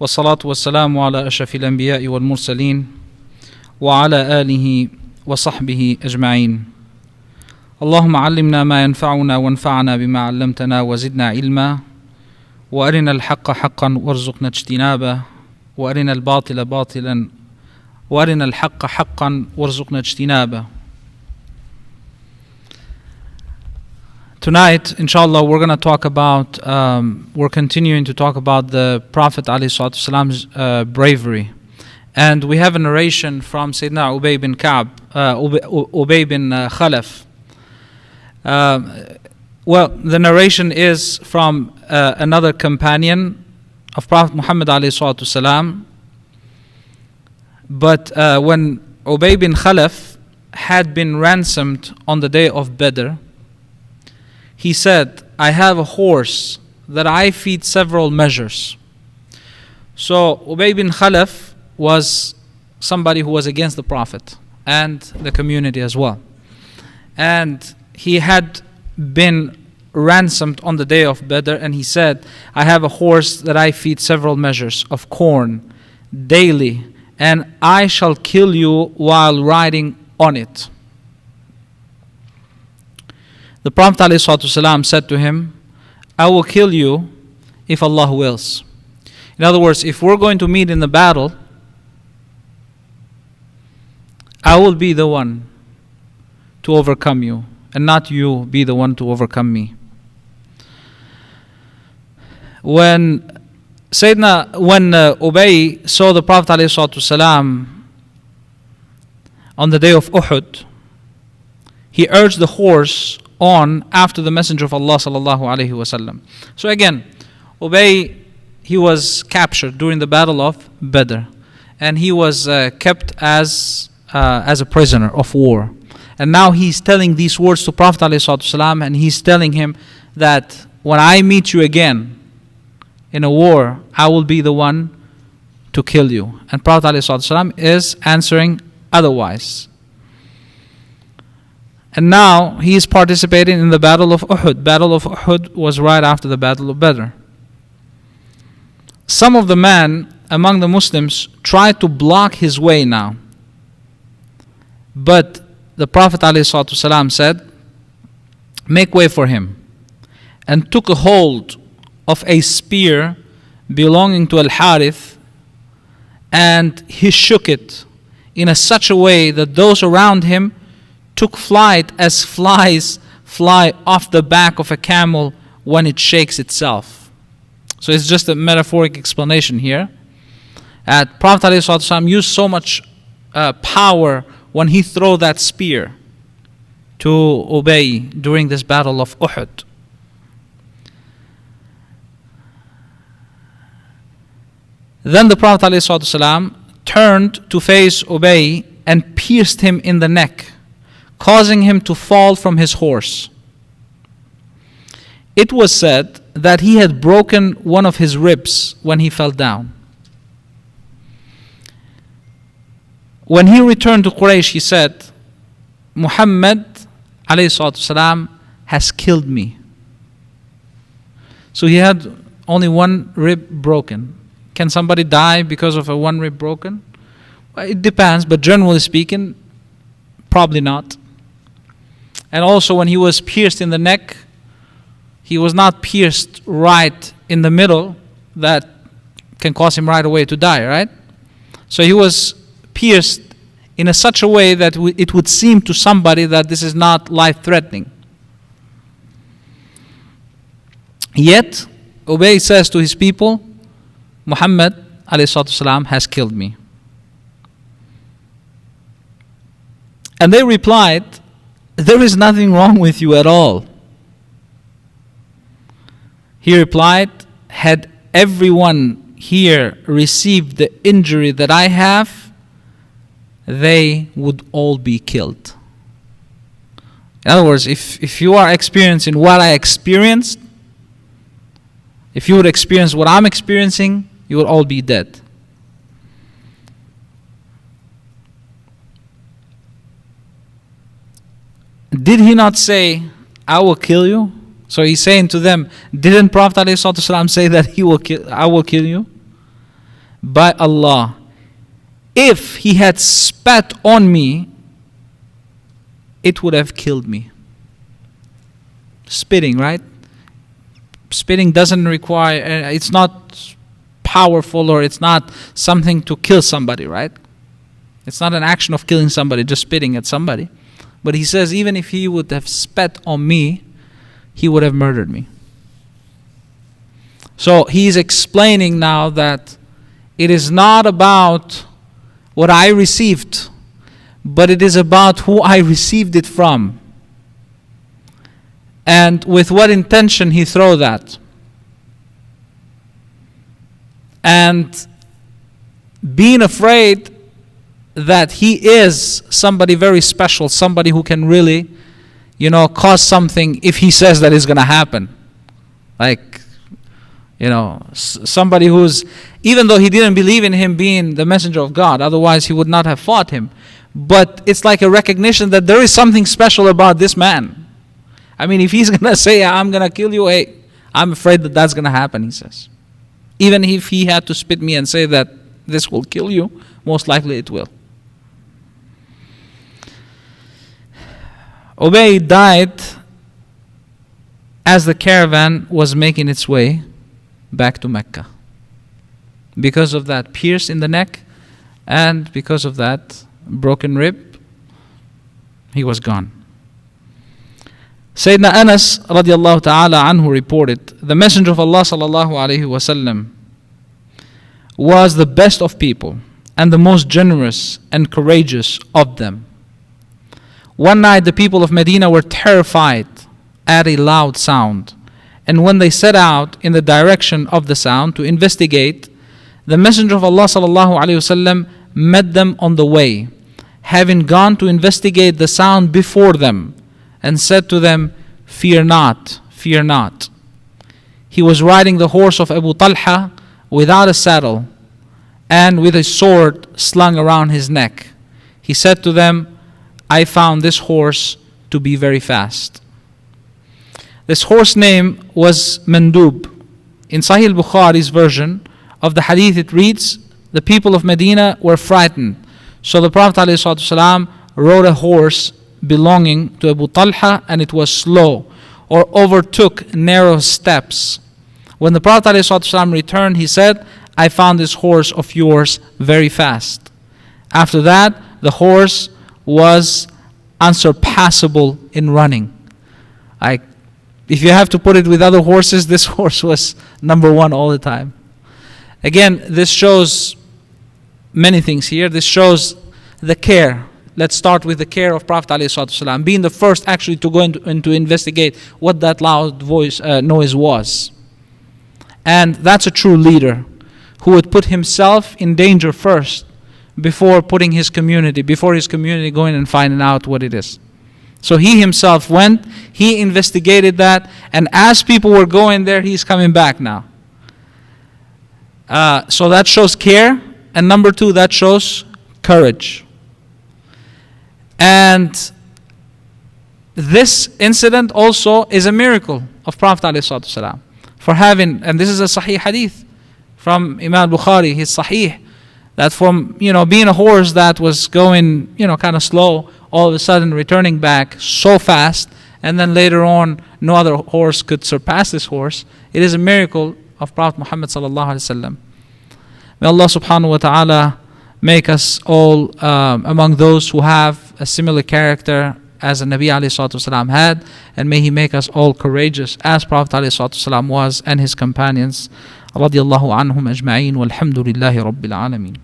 والصلاة والسلام على أشرف الأنبياء والمرسلين وعلى آله وصحبه أجمعين. اللهم علمنا ما ينفعنا وانفعنا بما علمتنا وزدنا علما، وأرنا الحق حقا وارزقنا اجتنابه، وأرنا الباطل باطلا وأرنا الحق حقا وارزقنا اجتنابه. Tonight, inshallah, we're going to talk about, we're continuing to talk about the Prophet ﷺ's bravery. And we have a narration from Sayyidina Ubay bin Khalaf. Well, the narration is from another companion of Prophet Muhammad ﷺ. But when Ubay bin Khalaf had been ransomed on the day of Badr, he said, I have a horse that I feed several measures. So Ubay bin Khalaf was somebody who was against the Prophet and the community as well. And he had been ransomed on the day of Badr, and he said, I have a horse that I feed several measures of corn daily, and I shall kill you while riding on it. The Prophet ﷺ said to him, I will kill you if Allah wills. In other words, if we're going to meet in the battle, I will be the one to overcome you, and not you be the one to overcome me. When Ubay saw the Prophet ﷺ on the day of Uhud, he urged the horse on after the Messenger of Allah sallallahu alaihi wasallam. So again, Ubay, he was captured during the battle of Badr, and he was kept as a prisoner of war. And now he's telling these words to Prophet ﷺ, and he's telling him that when I meet you again in a war, I will be the one to kill you. And Prophet ﷺ is answering otherwise. And now he is participating in the Battle of Uhud. Battle of Uhud was right after the Battle of Badr. Some of the men among the Muslims tried to block his way now. But the Prophet ﷺ said, make way for him, and took a hold of a spear belonging to Al-Harith, and he shook it in such a way that those around him took flight as flies fly off the back of a camel when it shakes itself. So it's just a metaphoric explanation here. Prophet ﷺ used so much power when he threw that spear to Ubay during this battle of Uhud. Then the Prophet ﷺ turned to face Ubay and pierced him in the neck, causing him to fall from his horse. It was said that he had broken one of his ribs when he fell down. When he returned to Quraysh, he said, Muhammad ﷺ has killed me. So he had only one rib broken. Can somebody die because of a one rib broken? Well, it depends, but generally speaking, probably not. And also when he was pierced in the neck, he was not pierced right in the middle that can cause him right away to die, right? So he was pierced in such a way that it would seem to somebody that this is not life-threatening. Yet, Ubay says to his people, Muhammad ﷺ has killed me. And they replied, there is nothing wrong with you at all. He replied, had everyone here received the injury that I have, they would all be killed. In other words, if you are experiencing what I experienced, if you would experience what I'm experiencing, you would all be dead. Did he not say, I will kill you? So he's saying to them, didn't Prophet ﷺ say that I will kill you? by Allah, if he had spat on me, it would have killed me. Spitting, right? Spitting doesn't require, it's not powerful, or it's not something to kill somebody, right? It's not an action of killing somebody, just spitting at somebody. But he says, even if he would have spat on me, he would have murdered me. So he's explaining now that it is not about what I received, but it is about who I received it from, and with what intention he threw that. And being afraid that he is somebody very special, somebody who can really, cause something if he says that is going to happen. Like, somebody who's, even though he didn't believe in him being the messenger of God, otherwise he would not have fought him. But it's like a recognition that there is something special about this man. I mean, if he's going to say, I'm going to kill you, hey, I'm afraid that that's going to happen, he says. Even if he had to spit me and say that this will kill you, most likely it will. Ubay died as the caravan was making its way back to Mecca, because of that pierce in the neck and because of that broken rib. He was gone. Sayyidina Anas radiallahu ta'ala anhu reported, the Messenger of Allah sallallahu alayhi wasallam was the best of people and the most generous and courageous of them. One night the people of Medina were terrified at a loud sound, and when they set out in the direction of the sound to investigate, the Messenger of Allah sallallahu alayhi wasallam met them on the way, having gone to investigate the sound before them, and said to them, fear not, fear not. He was riding the horse of Abu Talha without a saddle and with a sword slung around his neck. He said to them, I found this horse to be very fast. This horse name was Mandub. In Sahih Bukhari's version of the hadith it reads, the people of Medina were frightened. So the Prophet ﷺ rode a horse belonging to Abu Talha, and it was slow or overtook narrow steps. When the Prophet ﷺ returned, he said, I found this horse of yours very fast. After that, the horse was unsurpassable in running. If you have to put it with other horses, this horse was number one all the time. Again, this shows many things here. This shows the care. Let's start with the care of Prophet ﷺ, being the first actually to go and to investigate what that loud noise was. And that's a true leader who would put himself in danger first before putting his community, going and finding out what it is. So he himself went, he investigated that, and as people were going there, he's coming back now. So that shows care, and number two, that shows courage. And this incident also is a miracle of Prophet ﷺ for having, and this is a Sahih hadith from Imam Bukhari, his Sahih, that from being a horse that was going kind of slow, all of a sudden returning back so fast, and then later on no other horse could surpass this horse. It is a miracle of Prophet Muhammad sallallahu alaihi wasallam. May Allah subhanahu wa ta'ala make us all among those who have a similar character as the Nabi alayhi salatu wasalam had, and may he make us all courageous as Prophet alayhi salatu wasalam was and his companions. Radiyallahu anhum ajma'in walhamdulillahi rabbil alameen.